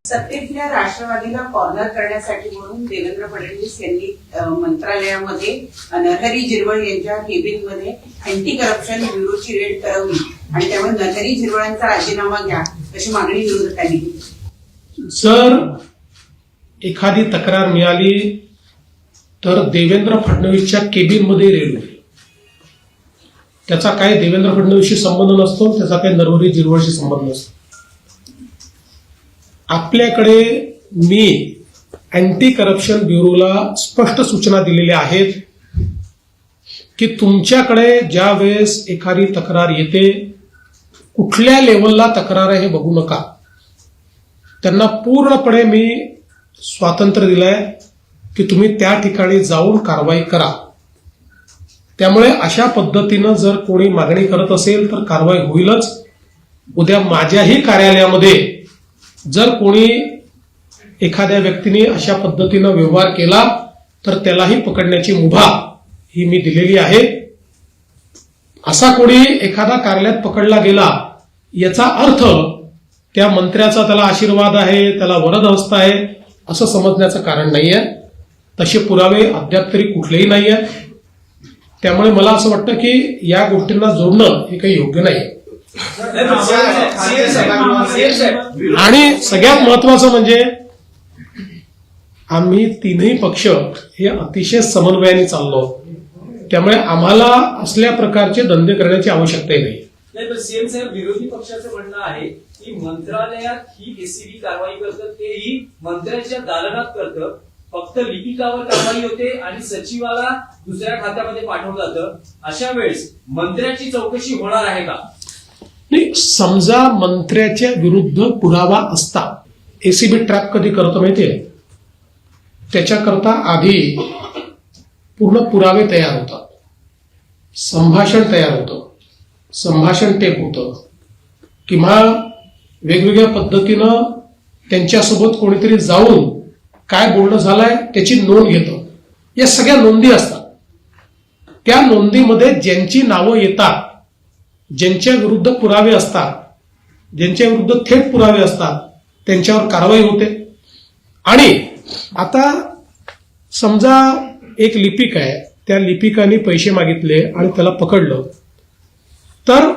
सत्तेतल्या राष्ट्रवादीला कॉर्नर करण्यासाठी म्हणून देवेंद्र फडणवीस यांनी मंत्रालयामध्ये नरहरी झिरवळ यांच्या केबिनमध्ये अँटी करप्शन ब्युरोची रेड करवली आणि त्यामुळे नरहरी झिरवळांचा राजीनामा घ्या अशी मागणी विरोधकांनी केली। जर एखादी तक्रार मिळाली तर देवेंद्र फडणवीसच्या केबिनमध्ये रेड होईल। त्याचा काही देवेंद्र फडणवीसशी संबंध नसतो, त्याचा काही नरहरी झिरवळशी संबंध नसतो। आपल्याकडे मी अँटी करप्शन ब्युरोला स्पष्ट सूचना दिलेल्या आहेत की तुमच्याकडे ज्या वेळेस एखादी तक्रार येते, कुठल्या लेवलला तक्रार आहे हे बघू नका। त्यांना पूर्णपणे मी स्वातंत्र्य दिलंय की तुम्ही त्या ठिकाणी जाऊन कारवाई करा। त्यामुळे अशा पद्धतीनं जर कोणी मागणी करत असेल तर कारवाई होईलच। उद्या माझ्याही कार्यालयामध्ये जर कोणी एखाद्या व्यक्तीने अशा पद्धतीनं व्यवहार केला तर त्यालाही पकडण्याची मुभा ही मी दिलेली आहे। असा कोणी एखादा कार्यालयात पकडला गेला याचा अर्थ त्या मंत्र्याचा त्याला आशीर्वाद आहे, त्याला वरदहस्त आहे असं समजण्याचं कारण नाहीये। तसे पुरावे अद्याप तरी कुठलेही नाहीये। त्यामुळे मला असं वाटतं की या गोष्टींना जोडणं हे काही योग्य नाही। आणि सगळ्यात महत्वाचं म्हणजे आम्ही तीनही पक्ष हे अतिशय समन्वयाने चाललो, त्यामुळे आम्हाला असल्या प्रकारचे धंदे करण्याची आवश्यकता नाही। सीएम साहेब, विरोधी पक्षाचं म्हणणं आहे की मंत्रालयात ही एसीबी कारवाई करतं, तेही मंत्र्यांच्या दालनात करतं, फक्त लिपिकावर कारवाई होते आणि सचिवाला दुसऱ्या खात्यामध्ये पाठवलं जातं। अशा वेळेस मंत्र्याची चौकशी होणार आहे का? नाही, समजा मंत्र्याच्या विरुद्ध पुरावा असता, एसीबी ट्रॅप कधी करतो माहितीये? त्याच्याकरता आधी पूर्ण पुरावे तयार होतात, संभाषण तयार होतं, संभाषण टेप होतं, किंवा वेगवेगळ्या पद्धतीनं त्यांच्यासोबत कोणीतरी जाऊन काय बोलणं झालंय त्याची नोंद घेतं। या सगळ्या नोंदी असतात। त्या नोंदीमध्ये ज्यांची नावं येतात, ज्यांच्या विरुद्ध पुरावे असतात, ज्यांच्या विरुद्ध थेट पुरावे असतात, त्यांच्यावर कारवाई होते। आणि आता समजा एक लिपिक आहे, त्या लिपिकाने पैसे मागितले आणि त्याला पकडलं, तर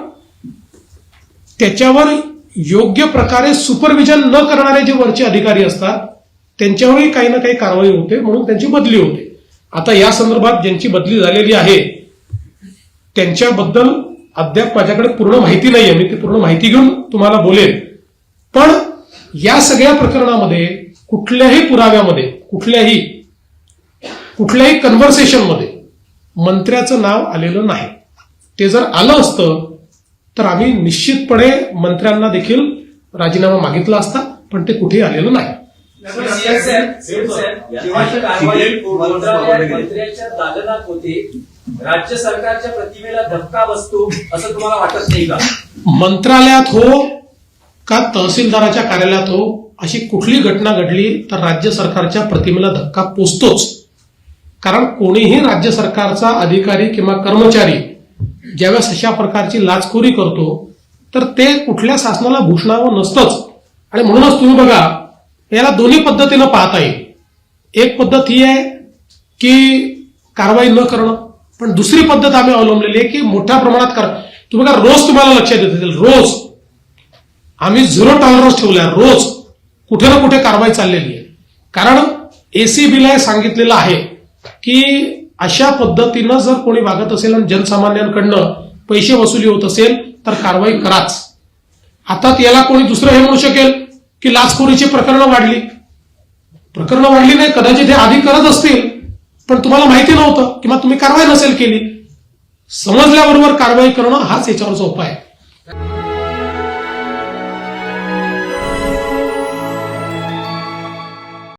त्याच्यावर योग्य प्रकारे सुपरविजन न करणारे जे वरचे अधिकारी असतात त्यांच्यावरही काही ना काही कारवाई होते, म्हणून त्यांची बदली होते। आता या संदर्भात ज्यांची बदली झालेली आहे त्यांच्याबद्दल अद्याप माझ्याकडे पूर्ण माहिती नाहीये, मी ती पूर्ण माहिती घेऊन तुम्हाला बोलेन। पण या सगळ्या प्रकरणामध्ये कुठल्याही पुराव्यामध्ये, कुठल्याही कन्व्हर्सेशनमध्ये मंत्र्याचं नाव आलेलं नाही। ते जर आलं असतं तर आम्ही निश्चितपणे मंत्र्यांना देखील राजीनामा मागितला असता, पण ते कुठेही आलेलं नाही। मंत्र्यांच्या दालनात होते, राज्य सरकारच्या प्रतिमेला धक्का बसतो असं तुम्हाला वाटत नाही का? मंत्रालयात हो का तहसीलदाराच्या कार्यालयात हो, अशी कुठली घटना घडली तर राज्य सरकारच्या प्रतिमेला धक्का पोचतोच। कारण कोणीही राज्य सरकारचा अधिकारी किंवा कर्मचारी ज्यावेळेस अशा प्रकारची लाचखोरी करतो तर ते कुठल्या शासनाला भूषणावं नसतंच। आणि म्हणूनच तुम्ही बघा, याला दोन्ही पद्धतीनं पाहता येईल। एक पद्धत ही आहे की कारवाई न करणं, पण दुसरी पद्धत आम्ही अवलंबलेली आहे की मोठ्या प्रमाणात तुम्ही बघा, रोज तुम्हाला लक्षात येतील, रोज आम्ही 0 टॉलरन्स ठेवलाय, रोज कुठे ना कुठे कारवाई चाललेली आहे। कारण एसीबीला सांगितलेलं आहे की अशा पद्धतीनं जर कोणी वागत असेल आणि जनसामान्यांकडनं पैसे वसुली होत असेल तर कारवाई कराच। आता याला कोणी दुसरं हे म्हणू शकेल की लाचखोरीची प्रकरणं वाढली नाही, कदाचित हे आधी करत असतील पण तुम्हाला माहिती नव्हतं किंवा तुम्ही कारवाई नसेल केली। समजल्याबरोबर कारवाई करणं हाच याच्यावरचा उपाय आहे।